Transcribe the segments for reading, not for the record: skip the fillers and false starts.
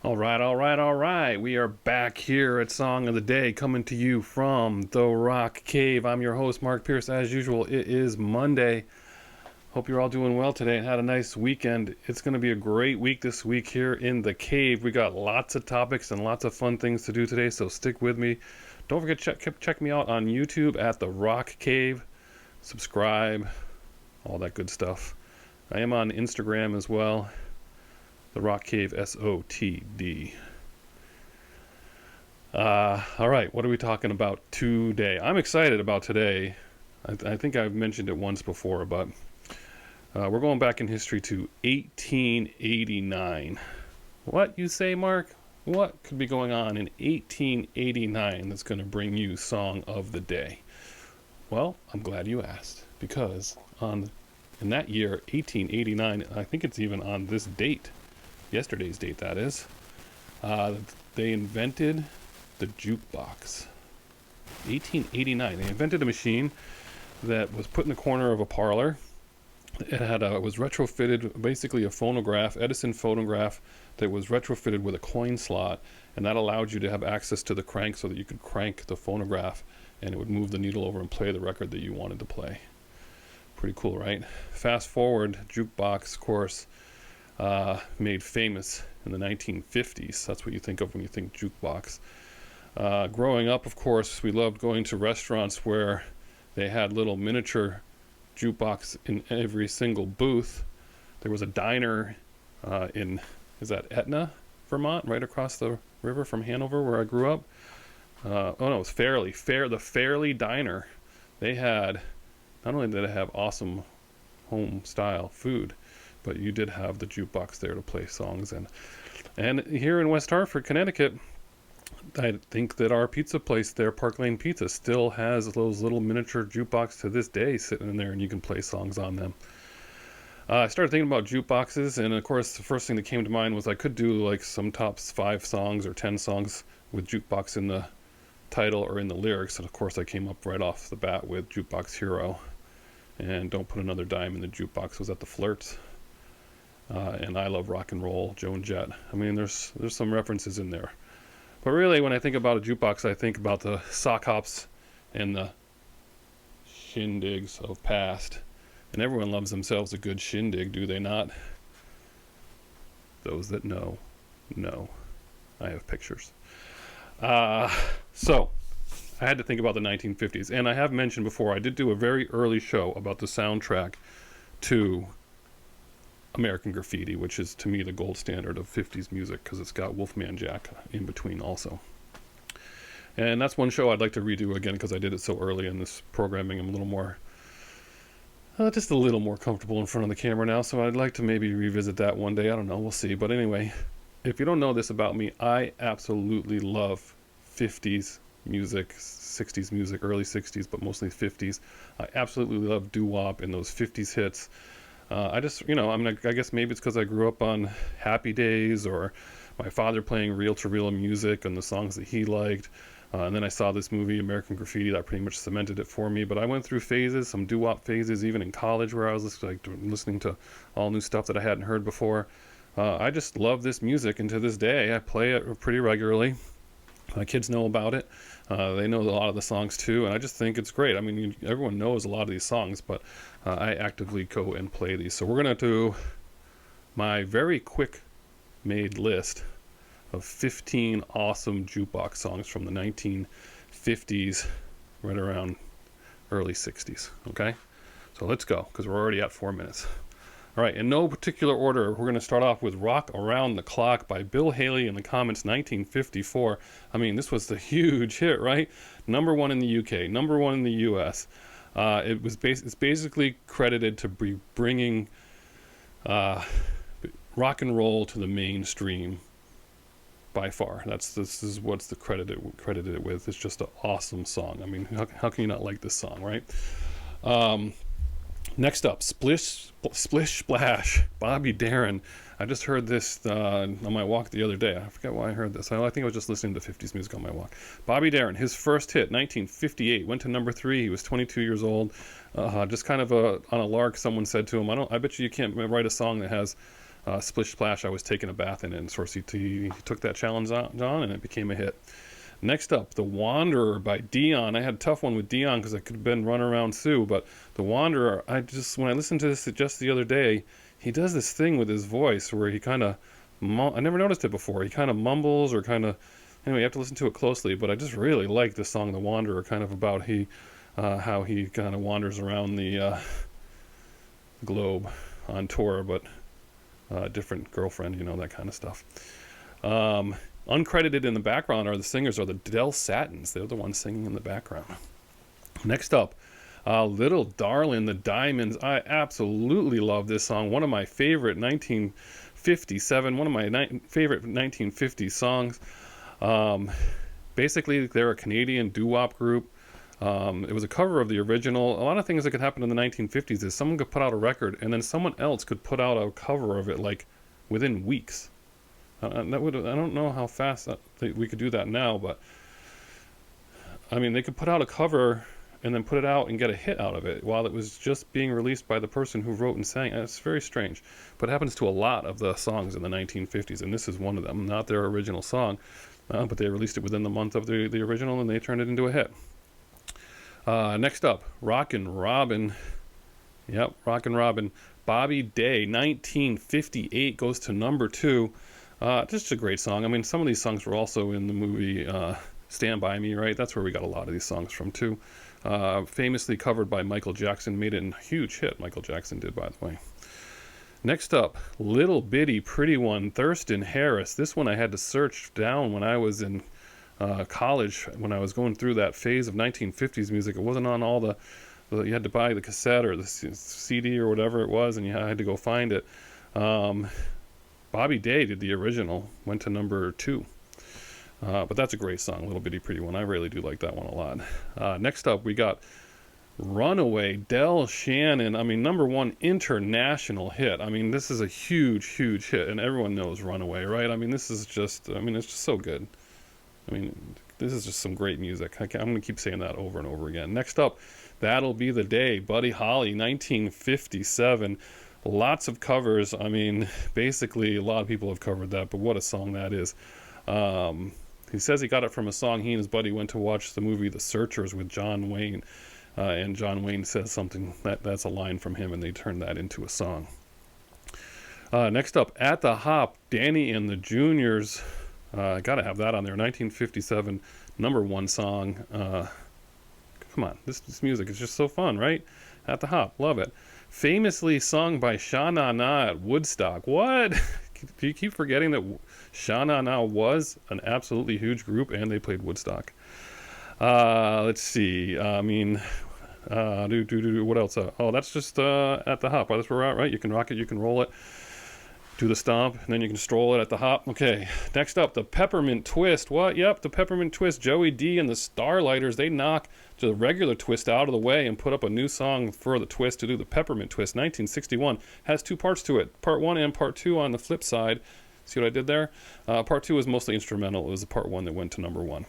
All right, all right, all right. We are back here at Song of the Day, coming to you from the Rock Cave. I'm your host, Mark Pierce. As usual, it is Monday. Hope you're all doing well today and had a nice weekend. It's going to be a great week this week here in the cave. We got lots of topics and lots of fun things to do today, so stick with me. Don't forget to check me out on YouTube at the Rock Cave. Subscribe, all that good stuff. I am on Instagram as well. The Rock Cave SOTD. All right, what are we talking about today? I'm excited about today. I think I've mentioned it once before, but we're going back in history to 1889. What, you say, Mark? What could be going on in 1889 that's going to bring you Song of the Day? Well, I'm glad you asked, because in that year, 1889, I think it's even on this date, yesterday's date that is, they invented the jukebox. 1889, they invented a machine that was put in the corner of a parlor. It was retrofitted, basically a phonograph, Edison phonograph, that was retrofitted with a coin slot, and that allowed you to have access to the crank so that you could crank the phonograph and it would move the needle over and play the record that you wanted to play. Pretty cool, right? Fast forward, jukebox, of course, made famous in the 1950s. That's what you think of when you think jukebox. Growing up, of course, we loved going to restaurants where they had little miniature jukebox in every single booth. There was a diner is that Etna, Vermont, right across the river from Hanover, where I grew up. Oh no, it was the Fairley Diner. They had, not only did it have awesome home style food, but you did have the jukebox there to play songs in. And here in West Hartford, Connecticut, I think that our pizza place there, Park Lane Pizza, still has those little miniature jukebox to this day sitting in there, and you can play songs on them. I started thinking about jukeboxes, and of course the first thing that came to mind was I could do like some top 5 songs or 10 songs with jukebox in the title or in the lyrics, and of course I came up right off the bat with Jukebox Hero and Don't Put Another Dime in the Jukebox was at the Flirts, and I Love Rock and Roll, Joan Jett. I mean, there's some references in there, but really when I think about a jukebox, I think about the sock hops and the shindigs of past, and everyone loves themselves a good shindig, do they not? Those that know. I have pictures. So I had to think about the 1950s, and I have mentioned before, I did do a very early show about the soundtrack to American Graffiti, which is to me the gold standard of 50s music, because it's got Wolfman Jack in between also. And that's one show I'd like to redo again, because I did it so early in this programming. I'm a little more, just a little more comfortable in front of the camera now, so I'd like to maybe revisit that one day. I don't know, we'll see. But anyway, if you don't know this about me, I absolutely love 50s music, 60s music, early 60s, but mostly 50s. I absolutely love doo-wop and those 50s hits. I just, I guess maybe it's because I grew up on Happy Days, or my father playing reel-to-reel music and the songs that he liked. And then I saw this movie, American Graffiti, that pretty much cemented it for me. But I went through phases, some doo-wop phases, even in college, where I was listening to all new stuff that I hadn't heard before. I just love this music, and to this day, I play it pretty regularly. My kids know about it. They know a lot of the songs too, and I just think it's great. I mean, everyone knows a lot of these songs, but I actively go and play these. So we're going to do my very quick made list of 15 awesome jukebox songs from the 1950s, right around early 60s. Okay? So let's go, because we're already at 4 minutes. All right, in no particular order, we're going to start off with Rock Around the Clock by Bill Haley in the Comets, 1954. I mean, this was the huge hit, right? Number 1 in the UK, number 1 in the US. It's basically credited to be bringing rock and roll to the mainstream by far. This is what's the credited it with. It's just an awesome song. I mean, how can you not like this song, right? Next up, Splish Splash, Bobby Darin. I just heard this on my walk the other day. I forget why I heard this. I think I was just listening to 50s music on my walk. Bobby Darin, his first hit, 1958, went to number 3. He was 22 years old. Just kind of on a lark, someone said to him, I bet you can't write a song that has Splish Splash, I Was Taking a Bath in it. And sort of he took that challenge on, and it became a hit. Next up, The Wanderer by Dion. I had a tough one with Dion because I could have been Run Around Sue, but The Wanderer, when I listened to this just the other day, he does this thing with his voice where he kind of, I never noticed it before, he kind of mumbles or kind of, anyway, you have to listen to it closely, but I just really like this song, The Wanderer, kind of about how he kind of wanders around the globe on tour, but different girlfriend, you know, that kind of stuff. Uncredited in the background are the Del Satins. They're the ones singing in the background. Next up, Little Darlin', the Diamonds. I absolutely love this song. One of my favorite 1957, one of my favorite 1950s songs. Basically, they're a Canadian doo-wop group. It was a cover of the original. A lot of things that could happen in the 1950s is someone could put out a record and then someone else could put out a cover of it like within weeks. I don't know how fast we could do that now, but I mean, they could put out a cover and then put it out and get a hit out of it while it was just being released by the person who wrote and sang. And it's very strange, but it happens to a lot of the songs in the 1950s, and this is one of them. Not their original song, but they released it within the month of the original, and they turned it into a hit. Next up, Rockin' Robin. Yep, Rockin' Robin. Bobbie Day, 1958, goes to number 2. Just a great song. I mean, some of these songs were also in the movie Stand By Me, right? That's where we got a lot of these songs from, too. Famously covered by Michael Jackson. Made it a huge hit, Michael Jackson did, by the way. Next up, Little Bitty Pretty One, Thurston Harris. This one I had to search down when I was in college, when I was going through that phase of 1950s music. It wasn't on all you had to buy the cassette or the CD or whatever it was, and you had to go find it. Bobbie Day did the original, went to number 2. But that's a great song, Little Bitty Pretty One. I really do like that one a lot. Next up, we got Runaway, Del Shannon. I mean, number 1 international hit. I mean, this is a huge, huge hit, and everyone knows Runaway, right? I mean, this is just, I mean, it's just so good. I mean, this is just some great music. I'm going to keep saying that over and over again. Next up, That'll Be the Day, Buddy Holly, 1957. Lots of covers. I mean, basically, a lot of people have covered that, but what a song that is. He says he got it from a song he and his buddy went to watch the movie The Searchers with John Wayne. And John Wayne says something, that's a line from him, and they turned that into a song. Next up, At the Hop, Danny and the Juniors. Gotta have that on there. 1957, number 1 song. Come on, this music is just so fun, right? At the Hop, love it. Famously sung by Sha Na Na at Woodstock. What? Do you keep forgetting that Sha Na Na was an absolutely huge group and they played Woodstock? Let's see. I mean, what else? Oh, that's just At the Hop. That's where we're at, right? You can rock it, you can roll it, do the stomp, and then you can stroll it at the hop. Okay, next up, the Peppermint Twist. What? Yep, the Peppermint Twist. Joey D and the Starlighters, they knock the regular twist out of the way and put up a new song for the twist to do the Peppermint Twist. 1961. Has 2 parts to it. Part 1 and Part 2 on the flip side. See what I did there? Part 2 was mostly instrumental. It was the Part 1 that went to number 1.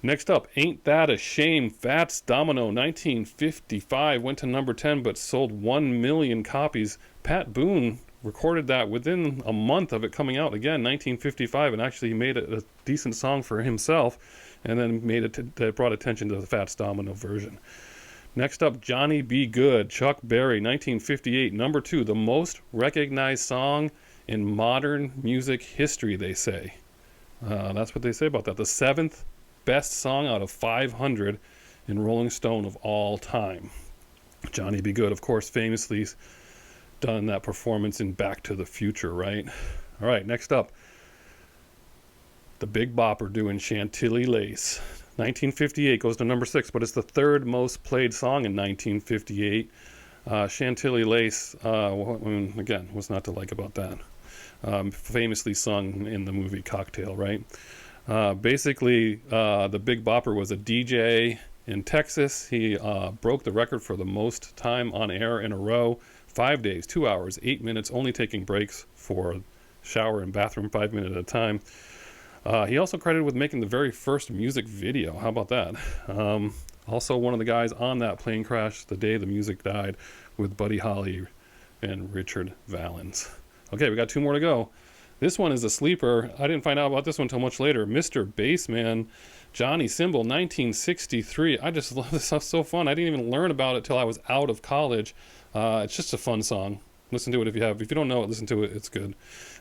Next up, Ain't That a Shame? Fats Domino, 1955. Went to number 10, but sold 1 million copies. Pat Boone recorded that within a month of it coming out, again, 1955, and actually he made a decent song for himself, and then that brought attention to the Fats Domino version. Next up, Johnny B. Good, Chuck Berry, 1958, number 2, the most recognized song in modern music history, they say. That's what they say about that. The 7th best song out of 500 in Rolling Stone of all time. Johnny B. Good, of course, famously done that performance in Back to the Future, right? All right, next up, the Big Bopper doing Chantilly Lace. 1958 goes to number 6, but it's the 3rd most played song in 1958. Chantilly Lace, again, what's not to like about that? Famously sung in the movie Cocktail, right? Basically, the Big Bopper was a DJ in Texas. He broke the record for the most time on air in a row. 5 days, 2 hours, 8 minutes, only taking breaks for shower and bathroom, 5 minutes at a time. He also credited with making the very first music video. How about that? Also one of the guys on that plane crash the day the music died with Buddy Holly and Richard Valens. Okay, we got 2 more to go. This one is a sleeper. I didn't find out about this one until much later. Mr. Bassman, Johnny Cymbal, 1963. I just love this stuff. So fun. I didn't even learn about it till I was out of college. It's just a fun song. Listen to it if you have. If you don't know it, listen to it. It's good.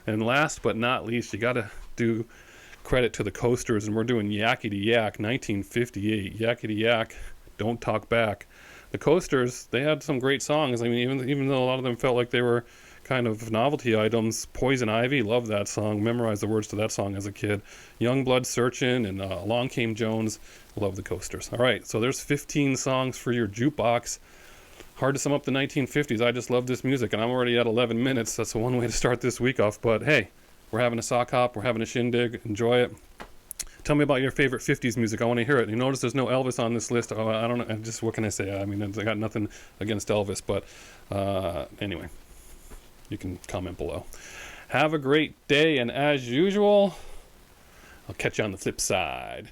And last but not least, you got to do credit to the Coasters, and we're doing Yakety Yak, 1958. Yakety Yak, Don't Talk Back. The Coasters, they had some great songs. I mean, even though a lot of them felt like they were kind of novelty items. Poison Ivy, love that song. Memorized the words to that song as a kid. Youngblood Searchin' and Along Came Jones, love the Coasters. All right, so there's 15 songs for your jukebox. Hard to sum up the 1950s. I just love this music, and I'm already at 11 minutes. That's one way to start this week off. But hey, we're having a sock hop. We're having a shindig. Enjoy it. Tell me about your favorite 50s music. I want to hear it. You notice there's no Elvis on this list. Oh, I don't know. Just what can I say? I mean, I got nothing against Elvis, but anyway, you can comment below. Have a great day, and as usual, I'll catch you on the flip side.